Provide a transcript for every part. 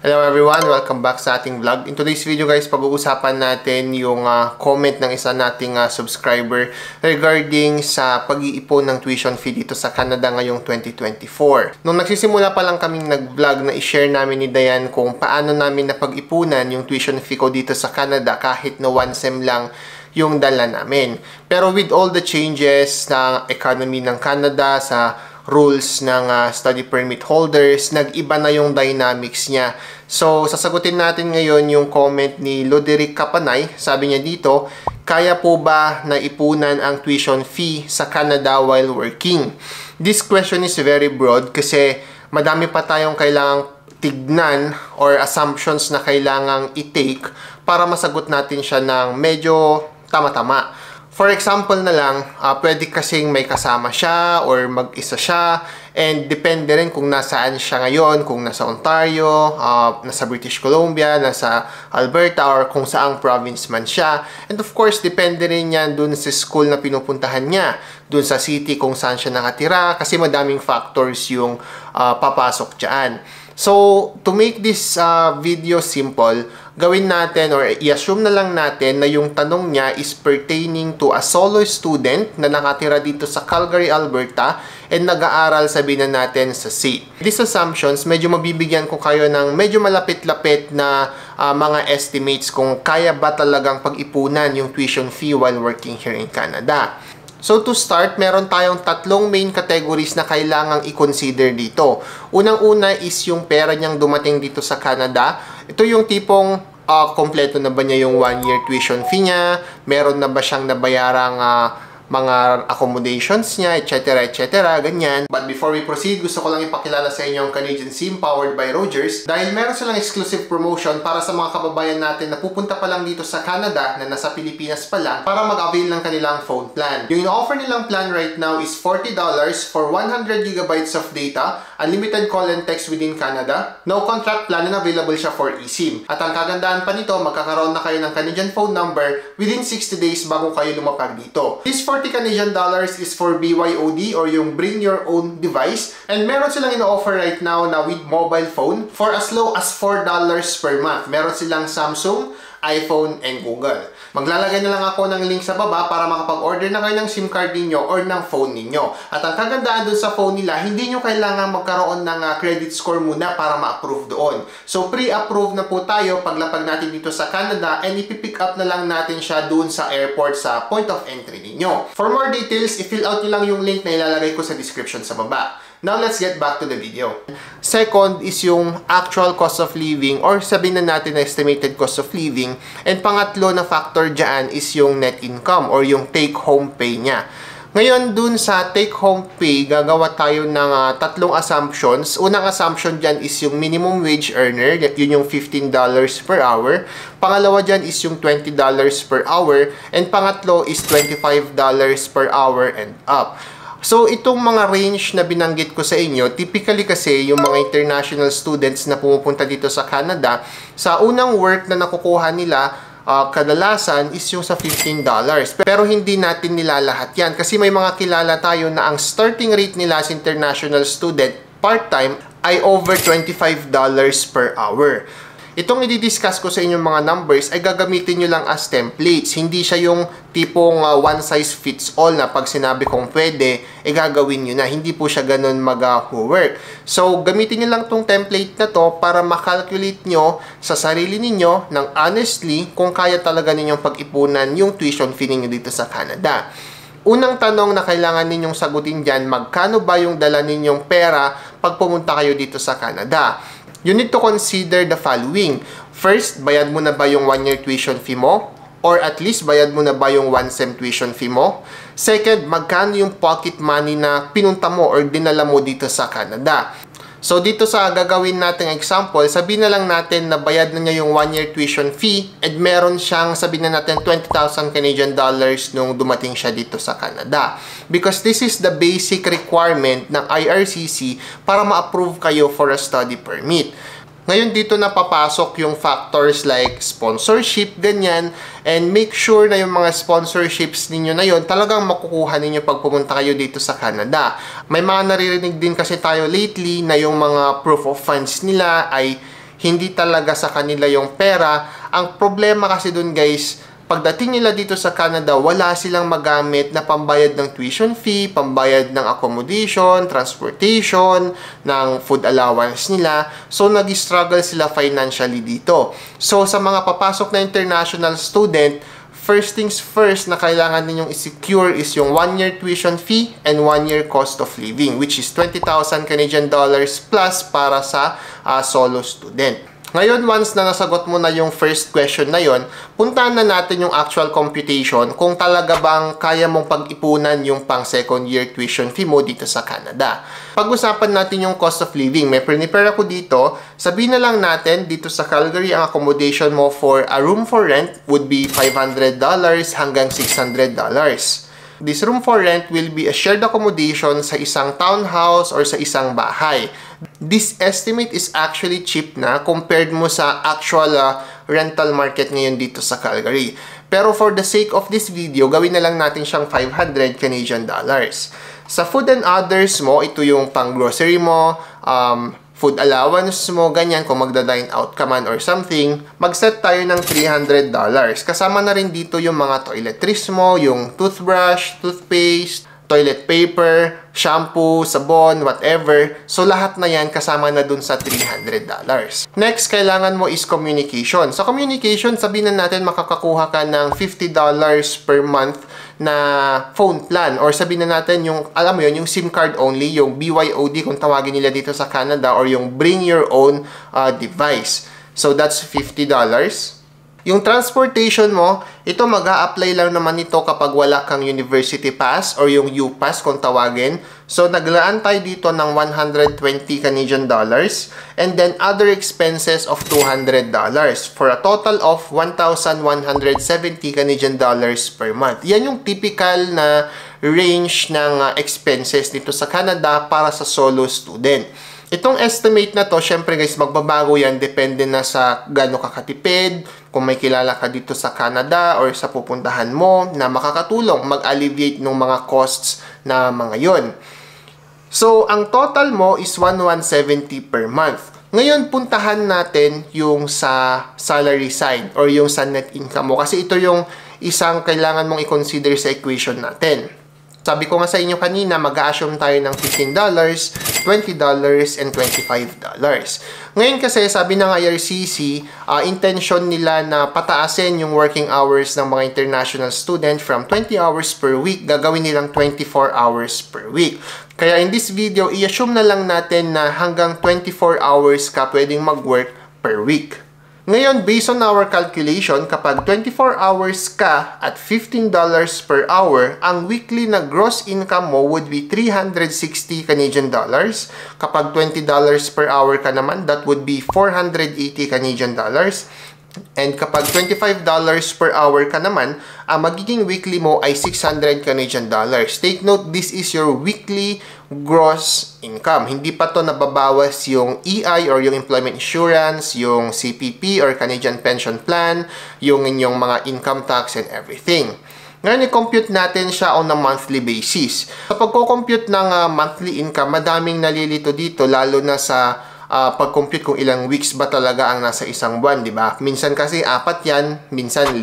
Hello everyone! Welcome back sa ating vlog. In today's video guys, pag-uusapan natin yung comment ng isa nating subscriber regarding sa pag-iipon ng tuition fee dito sa Canada ngayong 2024. Nung nagsisimula pa lang kaming nag-vlog na i-share namin ni Dayan kung paano namin napag-ipunan yung tuition fee ko dito sa Canada kahit na 1 sem lang yung dala namin. Pero with all the changes ng economy ng Canada sa rules ng study permit holders, nag-iba na yung dynamics niya. So, sasagutin natin ngayon yung comment ni Loderick Kapanay. Sabi niya dito, kaya po ba na ipunan ang tuition fee sa Canada while working? This question is very broad kasi madami pa tayong kailangang tignan or assumptions na kailangang i-take para masagot natin siya ng medyo tama-tama. For example na lang, pwede kasing may kasama siya or mag-isa siya, and depende rin kung nasaan siya ngayon, kung nasa Ontario, nasa British Columbia, nasa Alberta, or kung saang province man siya. And of course, depende rin yan dun sa school na pinupuntahan niya, dun sa city kung saan siya nakatira, kasi madaming factors yung papasok dyan. So, to make this video simple, gawin natin or i-assume na lang natin na yung tanong niya is pertaining to a solo student na nakatira dito sa Calgary, Alberta and nag-aaral, sabihin na natin, sa SAIT. These assumptions, medyo mabibigyan ko kayo ng medyo malapit-lapit na mga estimates kung kaya ba talagang pag-ipunan yung tuition fee while working here in Canada. So to start, meron tayong tatlong main categories na kailangang i-consider dito. Unang-una is yung pera niyang dumating dito sa Canada. Ito yung tipong kompleto na ba niya yung 1-year tuition fee niya, meron na ba siyang nabayarang mga accommodations niya, etc. etc. ganyan. But before we proceed, gusto ko lang ipakilala sa inyo ang Canadian SIM powered by Rogers dahil meron silang exclusive promotion para sa mga kababayan natin na pupunta pa lang dito sa Canada na nasa Pilipinas pa lang para mag-avail ng kanilang phone plan. Yung in-offer nilang plan right now is $40 for 100 GB of data, unlimited call and text within Canada, no contract plan, and available siya for eSIM. At ang kagandahan pa nito, magkakaroon na kayo ng Canadian phone number within 60 days bago kayo lumapag dito. This $40 Canadian dollars is for BYOD or yung bring your own device, and meron silang ino-offer right now na with mobile phone for as low as $4 per month. Meron silang Samsung, iPhone, and Google. Maglalagay na lang ako ng link sa baba para makapag-order na kayo ng SIM card ninyo or ng phone ninyo. At ang kagandaan dun sa phone nila, hindi nyo kailangan magkaroon ng credit score muna para ma-approve doon. So, pre-approve na po tayo paglapag natin dito sa Canada, and ipipick up na lang natin siya doon sa airport sa point of entry ninyo. For more details, i-fill out nyo lang yung link na ilalagay ko sa description sa baba. Now, let's get back to the video. Second is yung actual cost of living or sabihin na natin na estimated cost of living. And pangatlo na factor dyan is yung net income or yung take-home pay niya. Ngayon, dun sa take-home pay, gagawa tayo ng tatlong assumptions. Unang assumption dyan is yung minimum wage earner, yun yung $15 per hour. Pangalawa dyan is yung $20 per hour. And pangatlo is $25 per hour and up. So, itong mga range na binanggit ko sa inyo, typically kasi yung mga international students na pumupunta dito sa Canada, sa unang work na nakukuha nila, kadalasan is yung sa $15. Pero hindi natin nilalahat yan kasi may mga kilala tayo na ang starting rate nila as international student part-time ay over $25 per hour. Itong i-discuss ko sa inyong mga numbers ay gagamitin nyo lang as templates. Hindi siya yung tipong one size fits all na pag sinabi kong pwede, gagawin nyo na. Hindi po siya ganun mag-work. So, gamitin nyo lang tong template na to para makalculate nyo sa sarili ninyo ng honestly kung kaya talaga ninyong pag-ipunan yung tuition fee ninyo dito sa Canada. Unang tanong na kailangan ninyong sagutin dyan, magkano ba yung dala ninyong pera pag pumunta kayo dito sa Canada? You need to consider the following. First, bayad mo na ba yung 1-year tuition fee mo? Or at least, bayad mo na ba yung 1-sem tuition fee mo? Second, magkano yung pocket money na pinunta mo or dinala mo dito sa Canada? So, dito sa gagawin nating example, sabihin na lang natin na bayad na niya yung 1-year tuition fee and meron siyang, sabihin na natin, 20,000 Canadian dollars nung dumating siya dito sa Canada. Because this is the basic requirement ng IRCC para ma-approve kayo for a study permit. Ngayon dito na papasok yung factors like sponsorship, ganyan, and make sure na yung mga sponsorships ninyo na yon talagang makukuha ninyo pag pumunta kayo dito sa Canada. May mga naririnig din kasi tayo lately na yung mga proof of funds nila ay hindi talaga sa kanila yung pera. Ang problema kasi dun guys, pagdating nila dito sa Canada, wala silang magamit na pambayad ng tuition fee, pambayad ng accommodation, transportation, ng food allowance nila. So, nag-struggle sila financially dito. So, sa mga papasok na international student, first things first na kailangan ninyong i-secure is yung 1-year tuition fee and 1-year cost of living, which is 20,000 Canadian dollars plus para sa solo student. Ngayon, once na nasagot mo na yung first question na yon, puntahan na natin yung actual computation kung talaga bang kaya mong pag-ipunan yung pang second year tuition fee mo dito sa Canada. Pag-usapan natin yung cost of living. May prepare ako dito. Sabihin na lang natin, dito sa Calgary, ang accommodation mo for a room for rent would be $500 hanggang $600. This room for rent will be a shared accommodation sa isang townhouse or sa isang bahay. This estimate is actually cheap na compared mo sa actual rental market ngayon dito sa Calgary. Pero for the sake of this video, gawin na lang natin siyang 500 Canadian dollars. Sa food and others mo, ito yung pang grocery mo, food allowance mo, ganyan, kung magda-dine out ka man or something, mag-set tayo ng $300. Kasama na rin dito yung mga toiletries mo, yung toothbrush, toothpaste, toilet paper, shampoo, sabon, whatever. So, lahat na yan kasama na dun sa $300. Next, kailangan mo is communication. Sa communication, sabihin na natin makakakuha ka ng $50 per month na phone plan. Or sabihin na natin yung, alam mo yun, yung SIM card only, yung BYOD kung tawagin nila dito sa Canada, or yung bring your own device. So, that's $50. Yung transportation mo, ito mag-a-apply lang naman ito kapag wala kang university pass or yung U-Pass kung tawagin. So, naglaan tayo dito ng 120 Canadian dollars and then other expenses of $200 for a total of 1,170 Canadian dollars per month. Yan yung typical na range ng expenses dito sa Canada para sa solo student. Itong estimate na to, syempre guys, magbabago yan. Depende na sa gaano ka katipid, kung may kilala ka dito sa Canada or sa pupuntahan mo na makakatulong mag-alleviate ng mga costs na mga yon. So, ang total mo is 1,170 per month. Ngayon, puntahan natin yung sa salary side or yung sa net income mo. Kasi ito yung isang kailangan mong i-consider sa equation natin. Sabi ko nga sa inyo kanina, mag-a-assume tayo ng $15, $20, and $25. Ngayon kasi, sabi ng IRCC, intention nila na pataasin yung working hours ng mga international student from 20 hours per week, gagawin nilang 24 hours per week. Kaya in this video, i-assume na lang natin na hanggang 24 hours ka pwedeng mag-work per week. Ngayon, based on our calculation, kapag 24 hours ka at $15 per hour, ang weekly na gross income mo would be 360 Canadian dollars. Kapag $20 per hour ka naman, that would be 480 Canadian dollars. And kapag $25 per hour ka naman, ang magiging weekly mo ay 600 Canadian dollars. Take note, this is your weekly gross income. Hindi pa to nababawas yung EI or yung employment insurance, yung CPP or Canadian Pension Plan, yung inyong mga income tax and everything. Ngayon, i-compute natin siya on a monthly basis. Sa pagko-compute ng monthly income, madaming nalilito dito, lalo na sa pag-compute kung ilang weeks ba talaga ang nasa isang buwan, di ba? Minsan kasi 4 yan, minsan 5.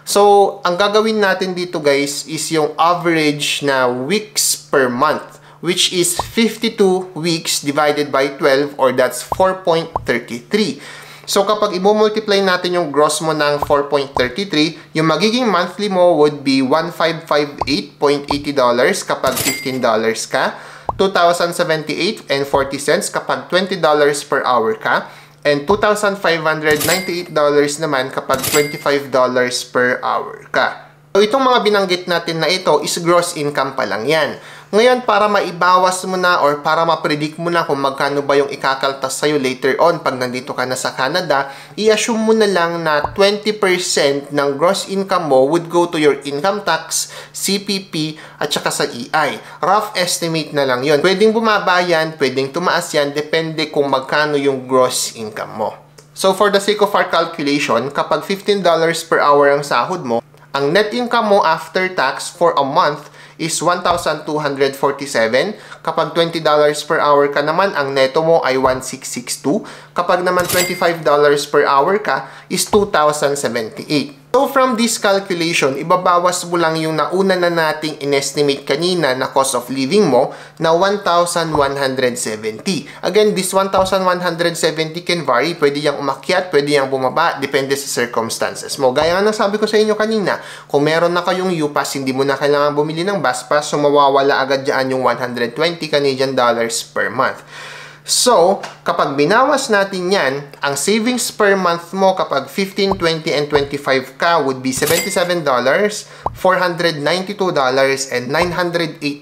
So, ang gagawin natin dito guys is yung average na weeks per month, which is 52 weeks divided by 12 or that's 4.33. So, kapag i-multiply natin yung gross mo ng 4.33, yung magiging monthly mo would be $1,558.80 kapag $15 ka, $2,078.40 kapag $20 per hour ka, and $2,598 naman kapag $25 per hour ka. So, itong mga binanggit natin na ito is gross income pa lang yan. Ngayon, para maibawas mo na or para ma-predict mo na kung magkano ba yung ikakaltas sa'yo later on pag nandito ka na sa Canada, i-assume mo na lang na 20% ng gross income mo would go to your income tax, CPP, at saka sa EI. Rough estimate na lang yon. Pwedeng bumaba yan, pwedeng tumaas yan, depende kung magkano yung gross income mo. So, for the sake of our calculation, kapag $15 per hour ang sahod mo, ang net income mo after tax for a month is 1,247. Kapag $20 per hour ka naman, ang neto mo ay 1,662. Kapag naman $25 per hour ka, is 2,078. So, from this calculation, ibabawas mo lang yung nauna na nating inestimate kanina na cost of living mo na 1,170. Again, this 1,170 can vary. Pwede yang umakyat, pwede yang bumaba, depende sa circumstances mo. Gaya nga ng sabi ko sa inyo kanina, kung meron na kayong UPass, hindi mo na kailangan bumili ng bus pass, so mawawala agad dyan yung 120 Canadian dollars per month. So, kapag binawas natin yan, ang savings per month mo kapag 15, 20, and 25 ka would be $77, $492, and $908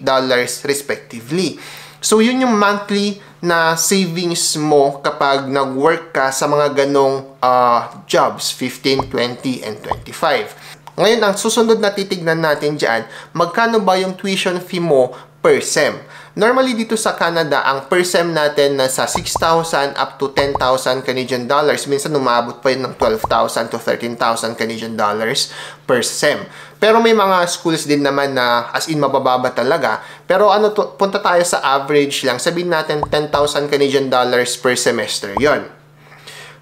respectively. So, yun yung monthly na savings mo kapag nag-work ka sa mga ganong jobs, 15, 20, and 25. Ngayon, ang susunod na titignan natin dyan, magkano ba yung tuition fee mo per sem? Normally, dito sa Canada, ang per sem natin nasa 6,000 up to 10,000 Canadian dollars. Minsan, umabot pa yun ng 12,000 to 13,000 Canadian dollars per sem. Pero may mga schools din naman na as in mabababa talaga. Pero punta tayo sa average lang. Sabihin natin 10,000 Canadian dollars per semester. Yon.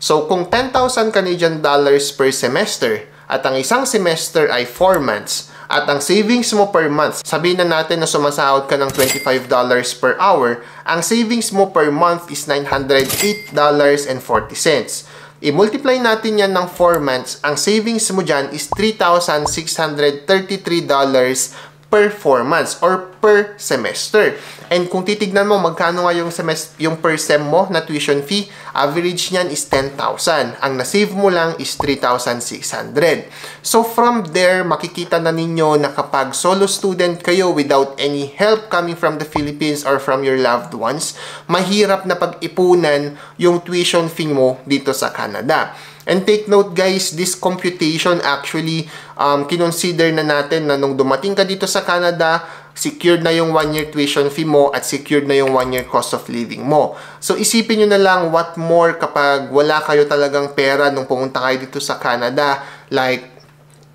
So, kung 10,000 Canadian dollars per semester at ang isang semester ay 4 months, at ang savings mo per month, sabihin na natin na sumasahod ka ng $25 per hour, ang savings mo per month is $908.40. I-multiply natin yan ng 4 months, ang savings mo dyan is $3,633 per 4 months or per semester. And kung titignan mo, magkano nga yung per sem mo na tuition fee, average niyan is 10,000. Ang na-save mo lang is 3,600. So, from there, makikita na ninyo na kapag solo student kayo without any help coming from the Philippines or from your loved ones, mahirap na pag-ipunan yung tuition fee mo dito sa Canada. And take note guys, this computation actually, kinonsider na natin na nung dumating ka dito sa Canada, secured na yung 1-year tuition fee mo at secured na yung 1-year cost of living mo. So, isipin nyo na lang what more kapag wala kayo talagang pera nung pumunta kayo dito sa Canada. Like,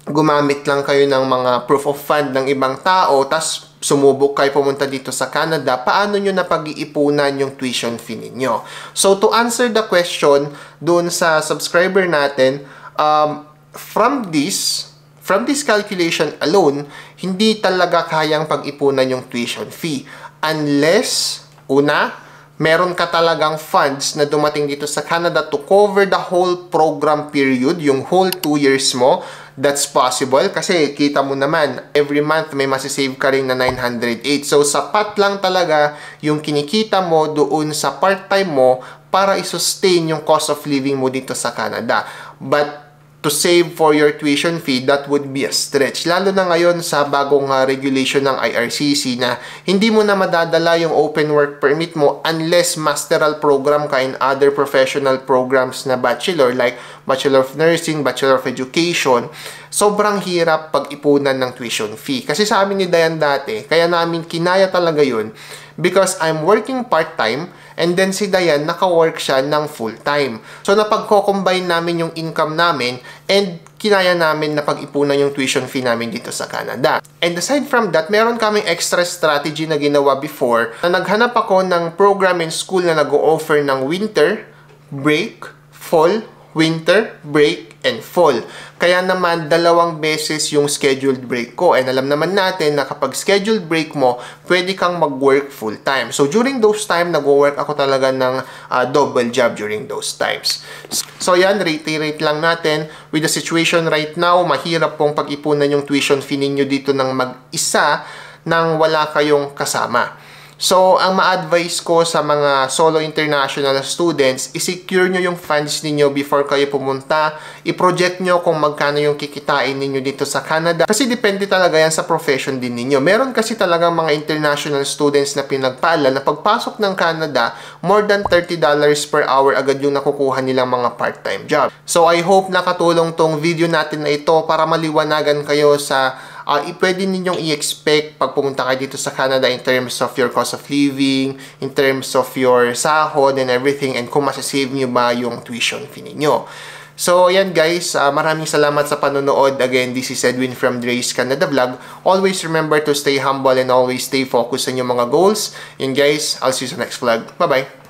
gumamit lang kayo ng mga proof of fund ng ibang tao, tas sumubok kayo pumunta dito sa Canada, paano nyo na pag-iipunan yung tuition fee ninyo? So, to answer the question dun sa subscriber natin, from this calculation alone, hindi talaga kayang pag-ipunan yung tuition fee. Unless, una, meron ka talagang funds na dumating dito sa Canada to cover the whole program period, yung whole 2 years mo. That's possible kasi kita mo naman, every month may masisave ka rin na 908. So, sapat lang talaga yung kinikita mo doon sa part-time mo para i-sustain yung cost of living mo dito sa Canada. But to save for your tuition fee, that would be a stretch. Lalo na ngayon sa bagong regulation ng IRCC na hindi mo na madadala yung open work permit mo unless masteral program ka in other professional programs na bachelor like Bachelor of Nursing, Bachelor of Education. Sobrang hirap pag-ipunan ng tuition fee. Kasi sa amin ni Dayan dati, kaya namin kinaya talaga yun because I'm working part-time and then si Dayan, naka-work siya ng full-time. So, napag-combine namin yung income namin and kinaya namin na pag-ipunan yung tuition fee namin dito sa Canada. And aside from that, meron kaming extra strategy na ginawa before na naghanap ako ng program in school na nag-o-offer ng winter, break, fall, winter, break, and fall. Kaya naman, 2 beses yung scheduled break ko. And alam naman natin na kapag scheduled break mo, pwede kang mag-work full-time. So, during those time, nag-work ako talaga ng double job during those times. So, yan, reiterate lang natin. With the situation right now, mahirap pong pag-ipunan yung tuition fee ninyo dito ng mag-isa nang wala kayong kasama. So, ang ma-advise ko sa mga solo international students, i-secure nyo yung funds ninyo before kayo pumunta. I-project nyo kung magkano yung kikitain ninyo dito sa Canada. Kasi depende talaga yan sa profession din ninyo. Meron kasi talagang mga international students na pinagpala na pagpasok ng Canada, more than $30 per hour agad yung nakukuha nilang mga part-time job. So, I hope nakatulong tong video natin na ito para maliwanagan kayo sa pwede ninyong i-expect pag pumunta kayo dito sa Canada in terms of your cost of living, in terms of your sahod and everything, and kung masasave nyo ba yung tuition fee ninyo. So, ayan guys, maraming salamat sa panonood. Again, this is Edwin from Dre's Canada Vlog. Always remember to stay humble and always stay focused on yung mga goals. And guys, I'll see you sa next vlog. Bye-bye!